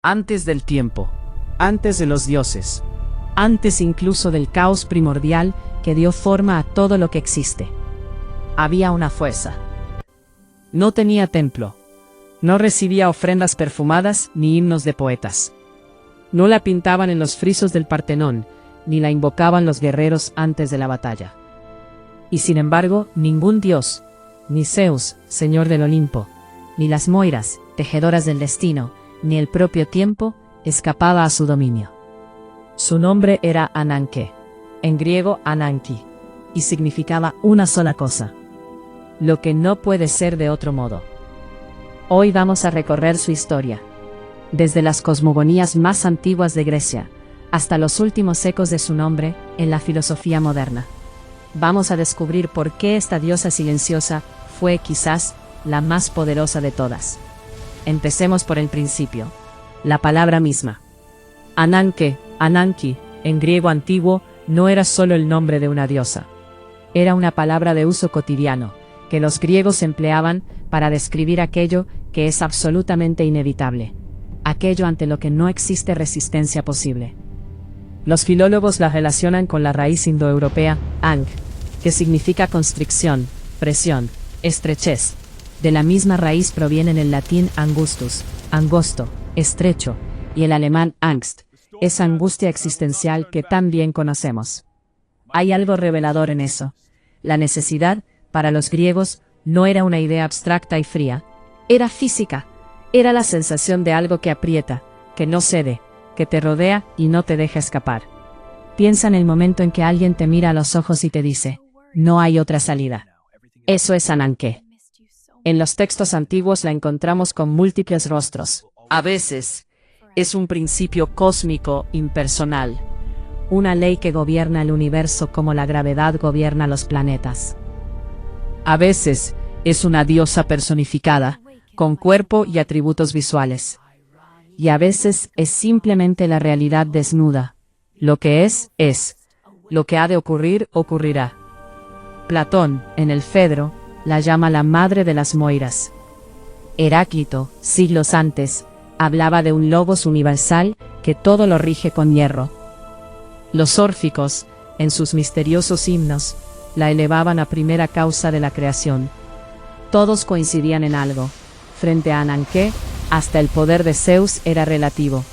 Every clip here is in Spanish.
Antes del tiempo. Antes de los dioses. Antes incluso del caos primordial que dio forma a todo lo que existe. Había una fuerza. No tenía templo. No recibía ofrendas perfumadas ni himnos de poetas. No la pintaban en los frisos del Partenón, ni la invocaban los guerreros antes de la batalla. Y sin embargo, ningún dios, ni Zeus, señor del Olimpo, ni las Moiras, tejedoras del destino, ni el propio tiempo, escapaba a su dominio. Su nombre era Ananke, en griego Ananki, y significaba una sola cosa: lo que no puede ser de otro modo. Hoy vamos a recorrer su historia, desde las cosmogonías más antiguas de Grecia, hasta los últimos ecos de su nombre en la filosofía moderna. Vamos a descubrir por qué esta diosa silenciosa fue quizás la más poderosa de todas. Empecemos por el principio. La palabra misma. Ananke, Ananki, en griego antiguo, no era solo el nombre de una diosa. Era una palabra de uso cotidiano, que los griegos empleaban para describir aquello que es absolutamente inevitable, aquello ante lo que no existe resistencia posible. Los filólogos la relacionan con la raíz indoeuropea, ang, que significa constricción, presión, estrechez. De la misma raíz provienen el latín angustus, angosto, estrecho, y el alemán Angst, esa angustia existencial que tan bien conocemos. Hay algo revelador en eso. La necesidad, para los griegos, no era una idea abstracta y fría. Era física. Era la sensación de algo que aprieta, que no cede, que te rodea y no te deja escapar. Piensa en el momento en que alguien te mira a los ojos y te dice: no hay otra salida. Eso es Ananke. En los textos antiguos la encontramos con múltiples rostros. A veces, es un principio cósmico impersonal, una ley que gobierna el universo como la gravedad gobierna los planetas. A veces, es una diosa personificada, con cuerpo y atributos visuales. Y a veces es simplemente la realidad desnuda. Lo que es, es. Lo que ha de ocurrir, ocurrirá. Platón, en el Fedro, la llama la madre de las Moiras. Heráclito, siglos antes, hablaba de un logos universal que todo lo rige con hierro. Los órficos, en sus misteriosos himnos, la elevaban a primera causa de la creación. Todos coincidían en algo. Frente a Ananke, hasta el poder de Zeus era relativo.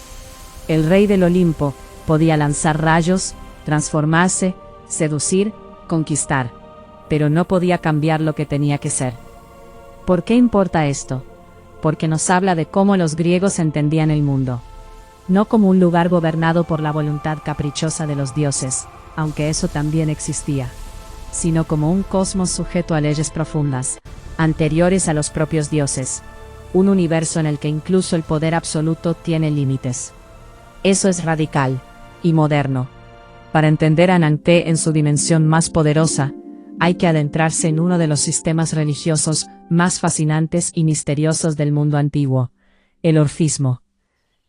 El rey del Olimpo podía lanzar rayos, transformarse, seducir, conquistar, pero no podía cambiar lo que tenía que ser. ¿Por qué importa esto? Porque nos habla de cómo los griegos entendían el mundo. No como un lugar gobernado por la voluntad caprichosa de los dioses, aunque eso también existía, sino como un cosmos sujeto a leyes profundas, anteriores a los propios dioses. Un universo en el que incluso el poder absoluto tiene límites. Eso es radical y moderno. Para entender a Ananke en su dimensión más poderosa, hay que adentrarse en uno de los sistemas religiosos más fascinantes y misteriosos del mundo antiguo: el orfismo.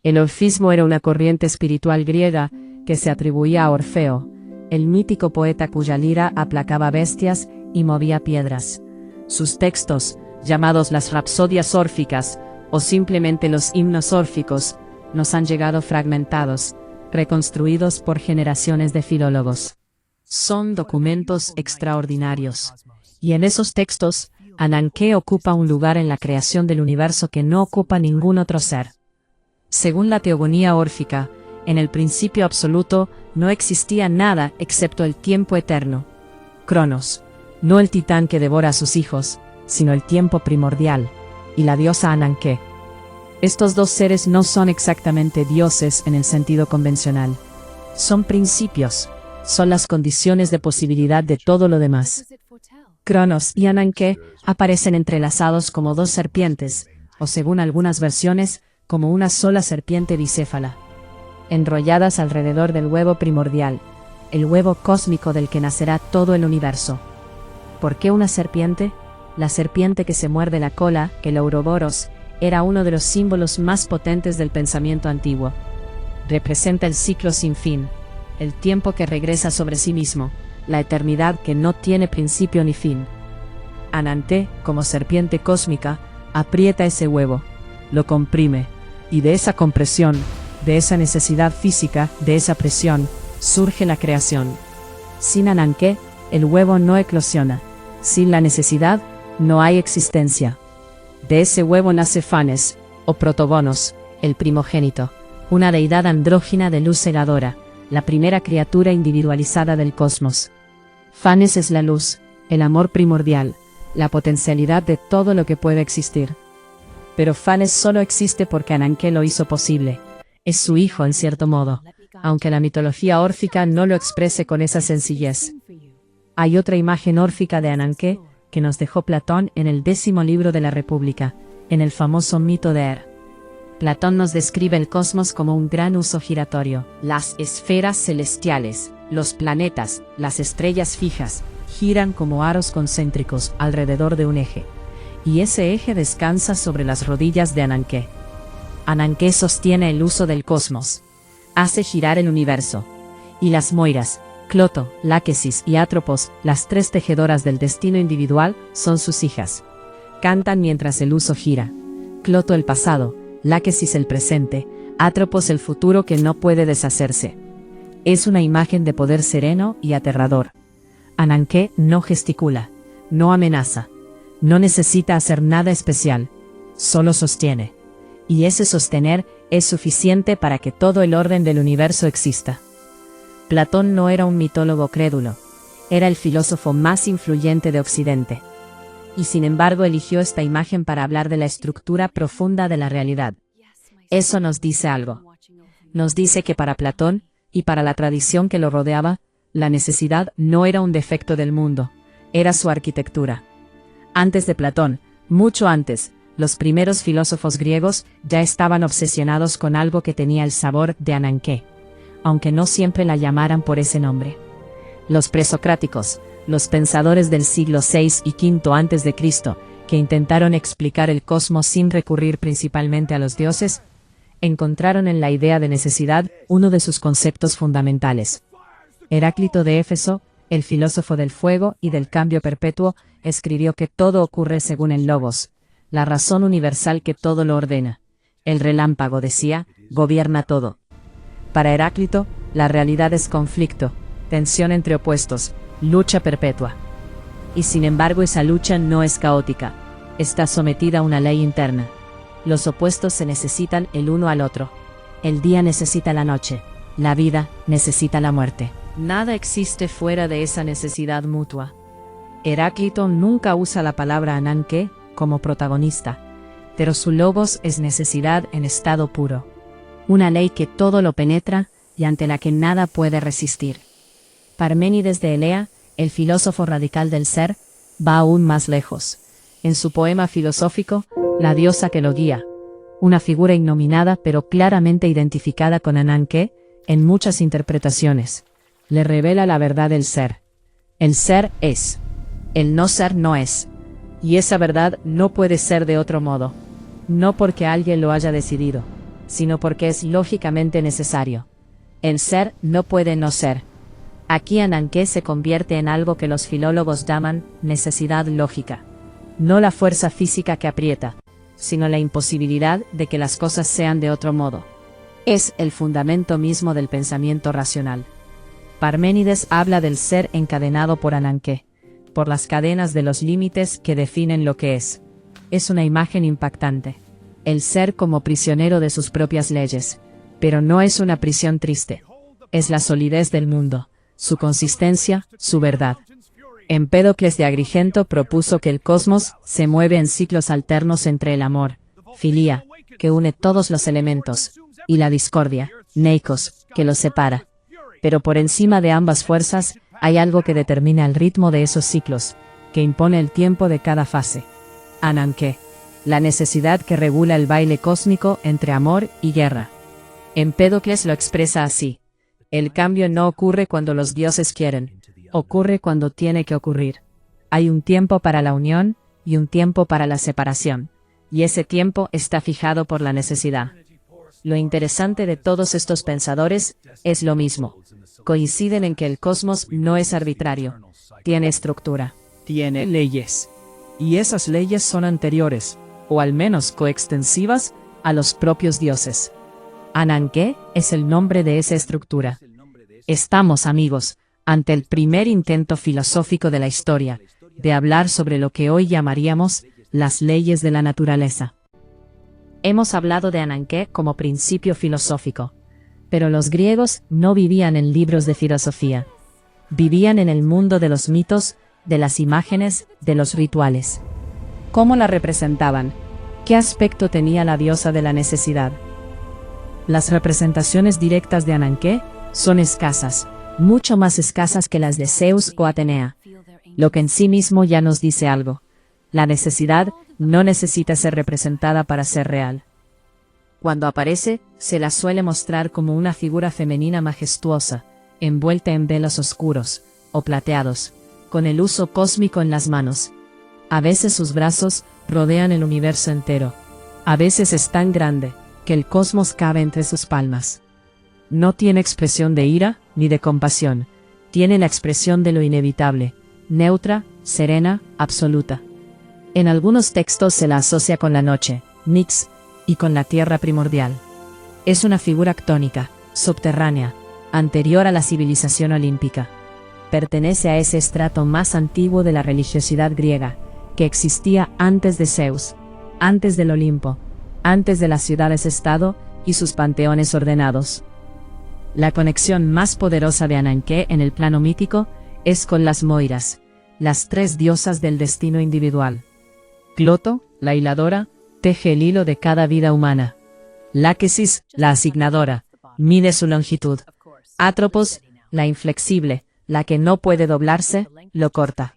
El orfismo era una corriente espiritual griega que se atribuía a Orfeo, el mítico poeta cuya lira aplacaba bestias y movía piedras. Sus textos, llamados las rapsodias órficas, o simplemente los himnos órficos, nos han llegado fragmentados, reconstruidos por generaciones de filólogos. Son documentos extraordinarios. Y en esos textos, Ananke ocupa un lugar en la creación del universo que no ocupa ningún otro ser. Según la teogonía órfica, en el principio absoluto no existía nada excepto el tiempo eterno. Cronos, no el titán que devora a sus hijos, sino el tiempo primordial, y la diosa Ananke. Estos dos seres no son exactamente dioses en el sentido convencional. Son principios, son las condiciones de posibilidad de todo lo demás. Cronos y Ananke aparecen entrelazados como dos serpientes, o según algunas versiones, como una sola serpiente bicéfala, enrolladas alrededor del huevo primordial, el huevo cósmico del que nacerá todo el universo. ¿Por qué una serpiente? La serpiente que se muerde la cola, el Ouroboros, era uno de los símbolos más potentes del pensamiento antiguo. Representa el ciclo sin fin, el tiempo que regresa sobre sí mismo, la eternidad que no tiene principio ni fin. Ananke, como serpiente cósmica, aprieta ese huevo, lo comprime, Y de esa compresión, de esa necesidad física, de esa presión, surge la creación. Sin Ananké, el huevo no eclosiona. Sin la necesidad, no hay existencia. De ese huevo nace Fanes, o Protobonos, el primogénito, una deidad andrógina de luz cegadora, la primera criatura individualizada del cosmos. Fanes es la luz, el amor primordial, la potencialidad de todo lo que puede existir. Pero Fanes solo existe porque Ananké lo hizo posible. Es su hijo en cierto modo, aunque la mitología órfica no lo exprese con esa sencillez. Hay otra imagen órfica de Ananké que nos dejó Platón en el 10º libro de la República, en el famoso mito de Er. Platón nos describe el cosmos como un gran uso giratorio. Las esferas celestiales, los planetas, las estrellas fijas, giran como aros concéntricos alrededor de un eje. Y ese eje descansa sobre las rodillas de Ananké. Ananké sostiene el uso del cosmos. Hace girar el universo. Y las Moiras, Cloto, Láquesis y Atropos, las 3 tejedoras del destino individual, son sus hijas. Cantan mientras el uso gira. Cloto el pasado, Láquesis el presente, Atropos el futuro que no puede deshacerse. Es una imagen de poder sereno y aterrador. Ananké no gesticula, no amenaza, no necesita hacer nada especial, solo sostiene. Y ese sostener es suficiente para que todo el orden del universo exista. Platón no era un mitólogo crédulo, era el filósofo más influyente de Occidente. Y sin embargo eligió esta imagen para hablar de la estructura profunda de la realidad. Eso nos dice algo. Nos dice que para Platón, y para la tradición que lo rodeaba, la necesidad no era un defecto del mundo, era su arquitectura. Antes de Platón, mucho antes, los primeros filósofos griegos ya estaban obsesionados con algo que tenía el sabor de Ananké, aunque no siempre la llamaran por ese nombre. Los presocráticos, los pensadores del siglo VI y V a.C., que intentaron explicar el cosmos sin recurrir principalmente a los dioses, encontraron en la idea de necesidad uno de sus conceptos fundamentales. Heráclito de Éfeso, el filósofo del fuego y del cambio perpetuo, escribió que todo ocurre según el logos, la razón universal que todo lo ordena. El relámpago, decía, gobierna todo. Para Heráclito, la realidad es conflicto, tensión entre opuestos, lucha perpetua. Y sin embargo esa lucha no es caótica, está sometida a una ley interna. Los opuestos se necesitan el uno al otro. El día necesita la noche, la vida necesita la muerte. Nada existe fuera de esa necesidad mutua. Heráclito nunca usa la palabra Ananké como protagonista, pero su logos es necesidad en estado puro. Una ley que todo lo penetra y ante la que nada puede resistir. Parménides de Elea, el filósofo radical del ser, va aún más lejos. En su poema filosófico, La diosa que lo guía, una figura innominada pero claramente identificada con Ananké, en muchas interpretaciones, le revela la verdad del ser. El ser es. El no ser no es. Y esa verdad no puede ser de otro modo. No porque alguien lo haya decidido, sino porque es lógicamente necesario. El ser no puede no ser. Aquí Ananké se convierte en algo que los filólogos llaman necesidad lógica. No la fuerza física que aprieta, sino la imposibilidad de que las cosas sean de otro modo. Es el fundamento mismo del pensamiento racional. Parménides habla del ser encadenado por Ananké, por las cadenas de los límites que definen lo que es. Es una imagen impactante. El ser como prisionero de sus propias leyes, pero no es una prisión triste. Es la solidez del mundo, su consistencia, su verdad. Empédocles de Agrigento propuso que el cosmos se mueve en ciclos alternos entre el amor, filía, que une todos los elementos, y la discordia, neikos, que los separa. Pero por encima de ambas fuerzas, hay algo que determina el ritmo de esos ciclos, que impone el tiempo de cada fase. Ananké, la necesidad que regula el baile cósmico entre amor y guerra. Empédocles lo expresa así: el cambio no ocurre cuando los dioses quieren, ocurre cuando tiene que ocurrir. Hay un tiempo para la unión y un tiempo para la separación, y ese tiempo está fijado por la necesidad. Lo interesante de todos estos pensadores es lo mismo. Coinciden en que el cosmos no es arbitrario, tiene estructura, tiene leyes. Y esas leyes son anteriores, o al menos coextensivas, a los propios dioses. Ananké es el nombre de esa estructura. Estamos, amigos, ante el primer intento filosófico de la historia, de hablar sobre lo que hoy llamaríamos las leyes de la naturaleza. Hemos hablado de Ananké como principio filosófico, pero los griegos no vivían en libros de filosofía. Vivían en el mundo de los mitos, de las imágenes, de los rituales. ¿Cómo la representaban? ¿Qué aspecto tenía la diosa de la necesidad? Las representaciones directas de Ananké son escasas, mucho más escasas que las de Zeus o Atenea, lo que en sí mismo ya nos dice algo. La necesidad no necesita ser representada para ser real. Cuando aparece, se la suele mostrar como una figura femenina majestuosa, envuelta en velos oscuros, o plateados, con el uso cósmico en las manos. A veces sus brazos rodean el universo entero. A veces es tan grande, que el cosmos cabe entre sus palmas. No tiene expresión de ira, ni de compasión. Tiene la expresión de lo inevitable, neutra, serena, absoluta. En algunos textos se la asocia con la noche, Nyx, y con la tierra primordial. Es una figura ctónica, subterránea, anterior a la civilización olímpica. Pertenece a ese estrato más antiguo de la religiosidad griega, que existía antes de Zeus, antes del Olimpo, antes de las ciudades-estado y sus panteones ordenados. La conexión más poderosa de Ananké en el plano mítico es con las Moiras, las tres diosas del destino individual. Cloto, la hiladora, teje el hilo de cada vida humana. Láquesis, la asignadora, mide su longitud. Atropos, la inflexible, la que no puede doblarse, lo corta.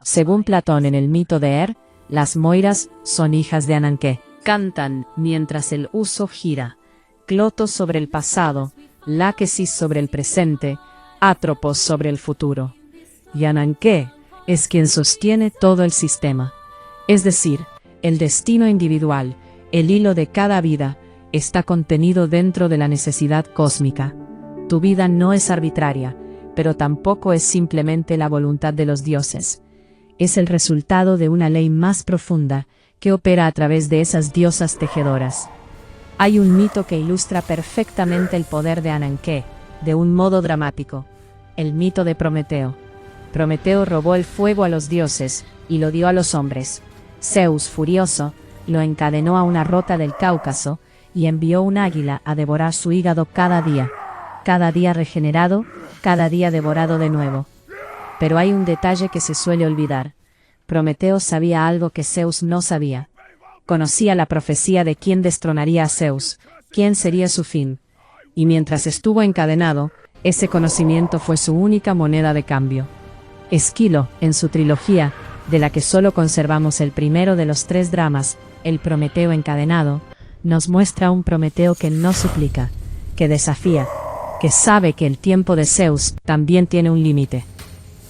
Según Platón en el mito de las Moiras son hijas de Ananké. Cantan mientras el uso gira. Cloto sobre el pasado, Láquesis sobre el presente, Atropos sobre el futuro. Y Ananké es quien sostiene todo el sistema. Es decir, el destino individual, el hilo de cada vida, está contenido dentro de la necesidad cósmica. Tu vida no es arbitraria, pero tampoco es simplemente la voluntad de los dioses. Es el resultado de una ley más profunda, que opera a través de esas diosas tejedoras. Hay un mito que ilustra perfectamente el poder de Ananké, de un modo dramático. El mito de Prometeo. Prometeo robó el fuego a los dioses, y lo dio a los hombres. Zeus, furioso, lo encadenó a una rota del Cáucaso, y envió un águila a devorar su hígado cada día regenerado, cada día devorado de nuevo. Pero hay un detalle que se suele olvidar. Prometeo sabía algo que Zeus no sabía. Conocía la profecía de quién destronaría a Zeus, quién sería su fin. Y mientras estuvo encadenado, ese conocimiento fue su única moneda de cambio. Esquilo, en su trilogía, de la que solo conservamos el primero de los 3 dramas, el Prometeo encadenado, nos muestra un Prometeo que no suplica, que desafía, que sabe que el tiempo de Zeus también tiene un límite.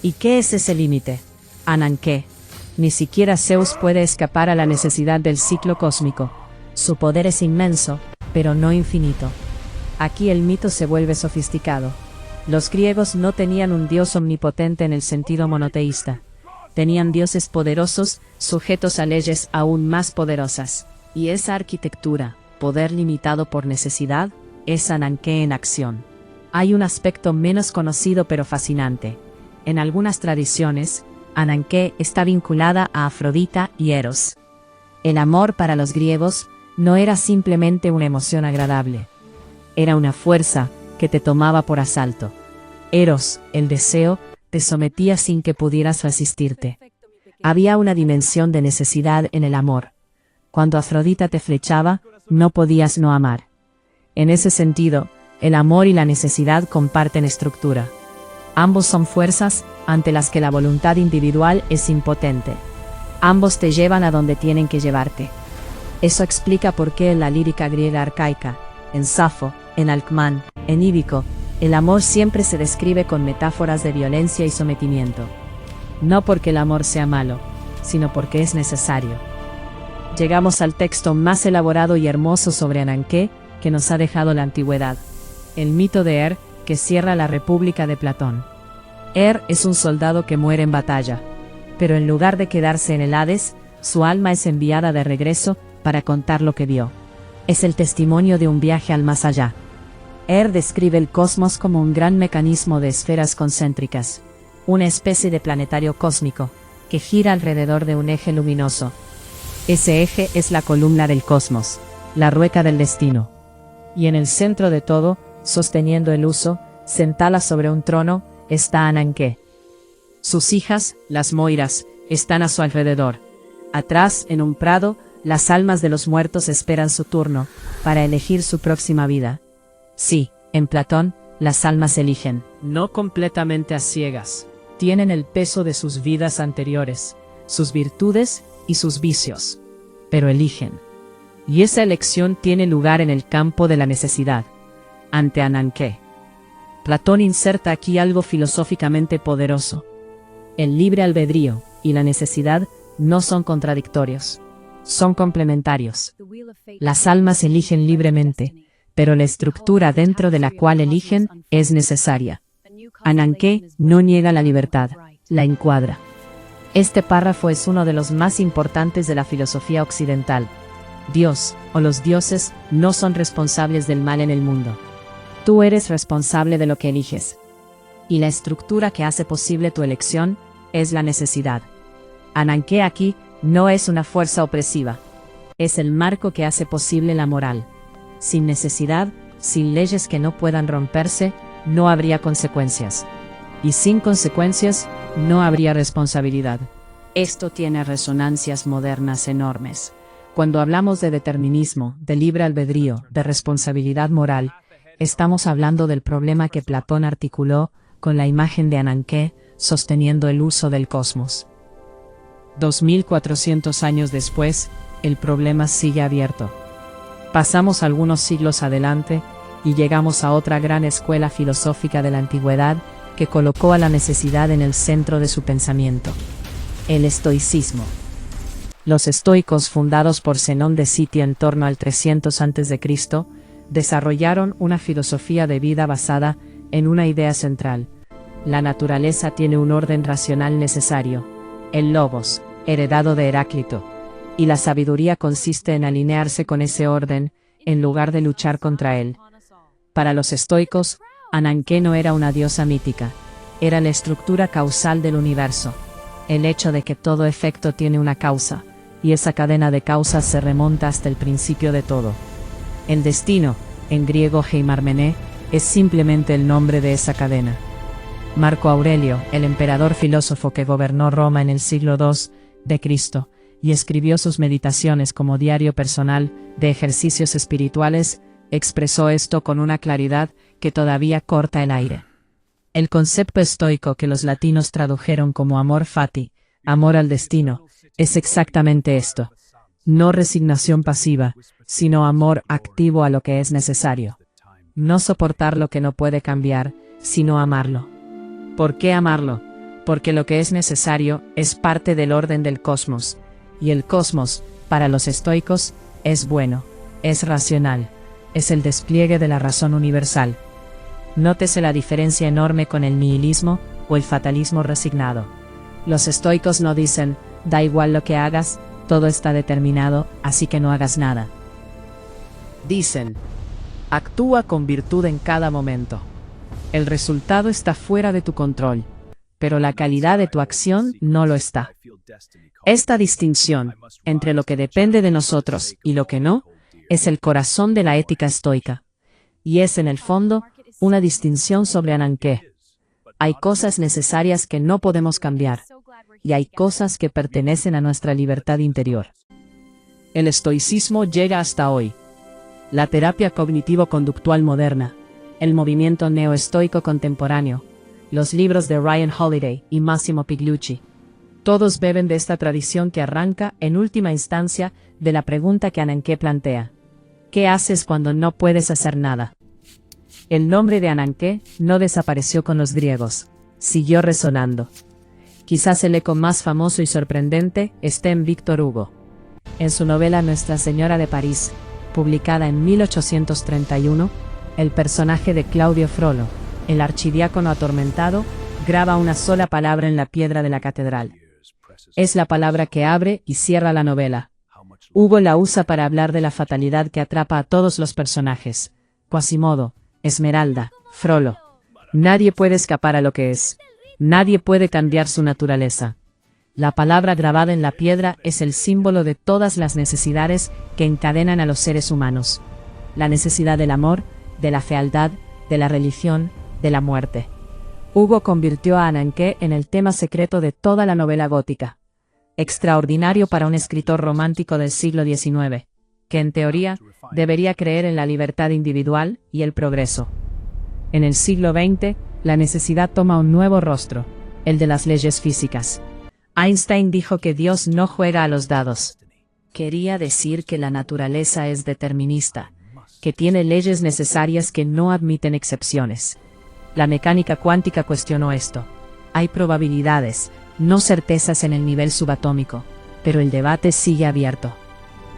¿Y qué es ese límite? Ananké. Ni siquiera Zeus puede escapar a la necesidad del ciclo cósmico. Su poder es inmenso, pero no infinito. Aquí el mito se vuelve sofisticado. Los griegos no tenían un dios omnipotente en el sentido monoteísta. Tenían dioses poderosos, sujetos a leyes aún más poderosas. Y esa arquitectura, poder limitado por necesidad, es Ananké en acción. Hay un aspecto menos conocido pero fascinante. En algunas tradiciones, Ananké está vinculada a Afrodita y Eros. El amor para los griegos no era simplemente una emoción agradable. Era una fuerza que te tomaba por asalto. Eros, el deseo, te sometía sin que pudieras resistirte. Había una dimensión de necesidad en el amor. Cuando Afrodita te flechaba, no podías no amar. En ese sentido, el amor y la necesidad comparten estructura. Ambos son fuerzas ante las que la voluntad individual es impotente. Ambos te llevan a donde tienen que llevarte. Eso explica por qué en la lírica griega arcaica, en Safo, en Alcmán, en Íbico, el amor siempre se describe con metáforas de violencia y sometimiento. No porque el amor sea malo, sino porque es necesario. Llegamos al texto más elaborado y hermoso sobre Ananké que nos ha dejado la antigüedad. El mito de que cierra la República de Platón. Es un soldado que muere en batalla, pero en lugar de quedarse en el Hades, su alma es enviada de regreso para contar lo que vio. Es el testimonio de un viaje al más allá. Describe el cosmos como un gran mecanismo de esferas concéntricas, una especie de planetario cósmico, que gira alrededor de un eje luminoso. Ese eje es la columna del cosmos, la rueca del destino. Y en el centro de todo, sosteniendo el uso, sentada sobre un trono, está Ananké. Sus hijas, las Moiras, están a su alrededor. Atrás, en un prado, las almas de los muertos esperan su turno, para elegir su próxima vida. Sí, en Platón, las almas eligen. No completamente a ciegas. Tienen el peso de sus vidas anteriores, sus virtudes y sus vicios. Pero eligen. Y esa elección tiene lugar en el campo de la necesidad, ante Ananké. Platón inserta aquí algo filosóficamente poderoso. El libre albedrío y la necesidad no son contradictorios, son complementarios. Las almas eligen libremente, pero la estructura dentro de la cual eligen es necesaria. Ananké no niega la libertad, la encuadra. Este párrafo es uno de los más importantes de la filosofía occidental. Dios, o los dioses, no son responsables del mal en el mundo. Tú eres responsable de lo que eliges. Y la estructura que hace posible tu elección es la necesidad. Ananké aquí no es una fuerza opresiva. Es el marco que hace posible la moral. Sin necesidad, sin leyes que no puedan romperse, no habría consecuencias. Y sin consecuencias, no habría responsabilidad. Esto tiene resonancias modernas enormes. Cuando hablamos de determinismo, de libre albedrío, de responsabilidad moral, estamos hablando del problema que Platón articuló con la imagen de Ananké sosteniendo el uso del cosmos. 2400 años después, el problema sigue abierto. Pasamos algunos siglos adelante y llegamos a otra gran escuela filosófica de la antigüedad que colocó a la necesidad en el centro de su pensamiento: el estoicismo. Los estoicos, fundados por Zenón de Citio en torno al 300 a.C., desarrollaron una filosofía de vida basada en una idea central. La naturaleza tiene un orden racional necesario, el logos, heredado de Heráclito, y la sabiduría consiste en alinearse con ese orden, en lugar de luchar contra él. Para los estoicos, Ananké no era una diosa mítica, era la estructura causal del universo, el hecho de que todo efecto tiene una causa, y esa cadena de causas se remonta hasta el principio de todo. El destino, en griego heimarmené, es simplemente el nombre de esa cadena. Marco Aurelio, el emperador filósofo que gobernó Roma en el siglo II de Cristo, y escribió sus meditaciones como diario personal de ejercicios espirituales, expresó esto con una claridad que todavía corta el aire. El concepto estoico que los latinos tradujeron como amor fati, amor al destino, es exactamente esto. No resignación pasiva, sino amor activo a lo que es necesario. No soportar lo que no puede cambiar, sino amarlo. ¿Por qué amarlo? Porque lo que es necesario es parte del orden del cosmos, y el cosmos, para los estoicos, es bueno, es racional, es el despliegue de la razón universal. Nótese la diferencia enorme con el nihilismo o el fatalismo resignado. Los estoicos no dicen, da igual lo que hagas, todo está determinado, así que no hagas nada. Dicen, actúa con virtud en cada momento. El resultado está fuera de tu control, pero la calidad de tu acción no lo está. Esta distinción entre lo que depende de nosotros y lo que no, es el corazón de la ética estoica. Y es en el fondo, una distinción sobre Ananké. Hay cosas necesarias que no podemos cambiar, y hay cosas que pertenecen a nuestra libertad interior. El estoicismo llega hasta hoy. La terapia cognitivo-conductual moderna, el movimiento neoestoico contemporáneo, los libros de Ryan Holiday y Massimo Pigliucci, todos beben de esta tradición que arranca, en última instancia, de la pregunta que Ananké plantea: ¿qué haces cuando no puedes hacer nada? El nombre de Ananké no desapareció con los griegos, siguió resonando. Quizás el eco más famoso y sorprendente esté en Víctor Hugo. En su novela Nuestra Señora de París, publicada en 1831, el personaje de Claudio Frollo, el archidiácono atormentado, graba una sola palabra en la piedra de la catedral. Es la palabra que abre y cierra la novela. Hugo la usa para hablar de la fatalidad que atrapa a todos los personajes. Quasimodo, Esmeralda, Frollo. Nadie puede escapar a lo que es. Nadie puede cambiar su naturaleza. La palabra grabada en la piedra es el símbolo de todas las necesidades que encadenan a los seres humanos. La necesidad del amor, de la fealdad, de la religión, de la muerte. Hugo convirtió a Ananké en el tema secreto de toda la novela gótica. Extraordinario para un escritor romántico del siglo XIX, que en teoría debería creer en la libertad individual y el progreso. En el siglo XX, la necesidad toma un nuevo rostro, el de las leyes físicas. Einstein dijo que Dios no juega a los dados. Quería decir que la naturaleza es determinista, que tiene leyes necesarias que no admiten excepciones. La mecánica cuántica cuestionó esto. Hay probabilidades, no certezas en el nivel subatómico, pero el debate sigue abierto.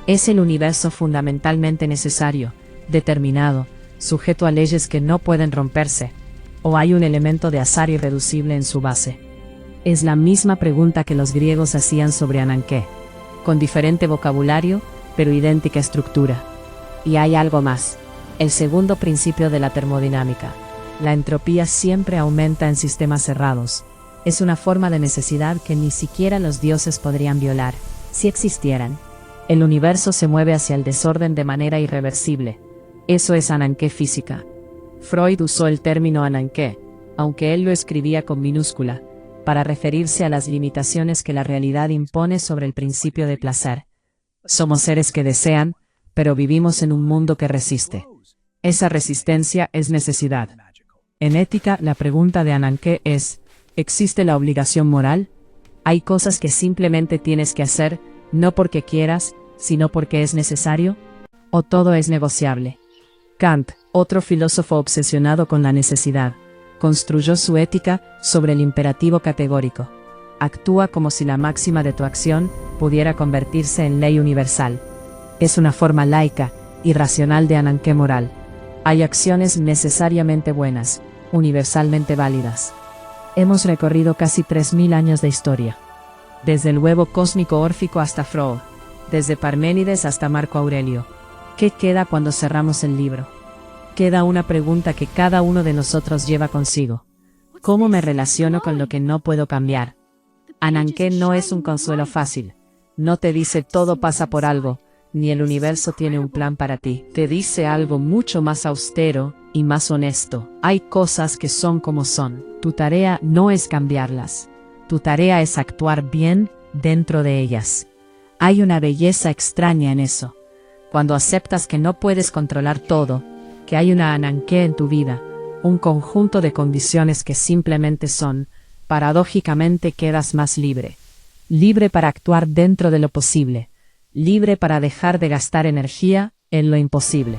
¿Es el universo fundamentalmente necesario, determinado, sujeto a leyes que no pueden romperse? ¿O hay un elemento de azar irreducible en su base? Es la misma pregunta que los griegos hacían sobre Ananké, con diferente vocabulario, pero idéntica estructura. Y hay algo más. El segundo principio de la termodinámica. La entropía siempre aumenta en sistemas cerrados. Es una forma de necesidad que ni siquiera los dioses podrían violar, si existieran. El universo se mueve hacia el desorden de manera irreversible. Eso es Ananké física. Freud usó el término Ananké, aunque él lo escribía con minúscula, para referirse a las limitaciones que la realidad impone sobre el principio de placer. Somos seres que desean, pero vivimos en un mundo que resiste. Esa resistencia es necesidad. En ética, la pregunta de Ananké es, ¿existe la obligación moral? ¿Hay cosas que simplemente tienes que hacer, no porque quieras, sino porque es necesario? ¿O todo es negociable? Kant, otro filósofo obsesionado con la necesidad, construyó su ética sobre el imperativo categórico. Actúa como si la máxima de tu acción pudiera convertirse en ley universal. Es una forma laica, irracional de Ananké moral. Hay acciones necesariamente buenas, universalmente válidas. Hemos recorrido casi 3000 años de historia. Desde el huevo cósmico órfico hasta Freud, desde Parménides hasta Marco Aurelio. ¿Qué queda cuando cerramos el libro? Queda una pregunta que cada uno de nosotros lleva consigo. ¿Cómo me relaciono con lo que no puedo cambiar? Ananké no es un consuelo fácil. No te dice todo pasa por algo, ni el universo tiene un plan para ti. Te dice algo mucho más austero y más honesto. Hay cosas que son como son. Tu tarea no es cambiarlas. Tu tarea es actuar bien dentro de ellas. Hay una belleza extraña en eso. Cuando aceptas que no puedes controlar todo, que hay una Ananké en tu vida, un conjunto de condiciones que simplemente son, paradójicamente quedas más libre. Libre para actuar dentro de lo posible. Libre para dejar de gastar energía en lo imposible.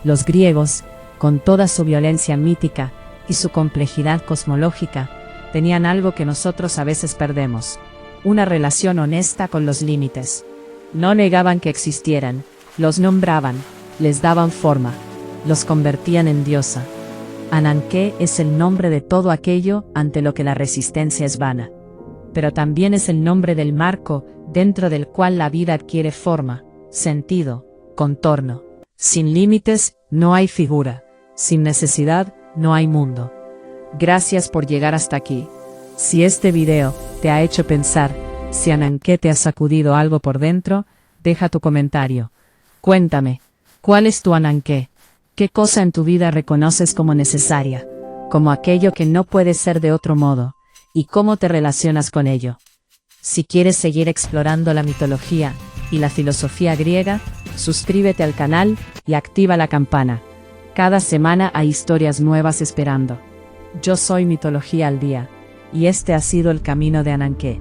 Los griegos, con toda su violencia mítica y su complejidad cosmológica, tenían algo que nosotros a veces perdemos: una relación honesta con los límites. No negaban que existieran, los nombraban, les daban forma, los convertían en diosa. Ananké es el nombre de todo aquello ante lo que la resistencia es vana. Pero también es el nombre del marco dentro del cual la vida adquiere forma, sentido, contorno. Sin límites, no hay figura. Sin necesidad, no hay mundo. Gracias por llegar hasta aquí. Si este video te ha hecho pensar, si Ananké te ha sacudido algo por dentro, deja tu comentario. Cuéntame, ¿cuál es tu Ananké? ¿Qué cosa en tu vida reconoces como necesaria, como aquello que no puede ser de otro modo, y cómo te relacionas con ello? Si quieres seguir explorando la mitología y la filosofía griega, suscríbete al canal y activa la campana. Cada semana hay historias nuevas esperando. Yo soy Mitología al Día, y este ha sido el camino de Ananké.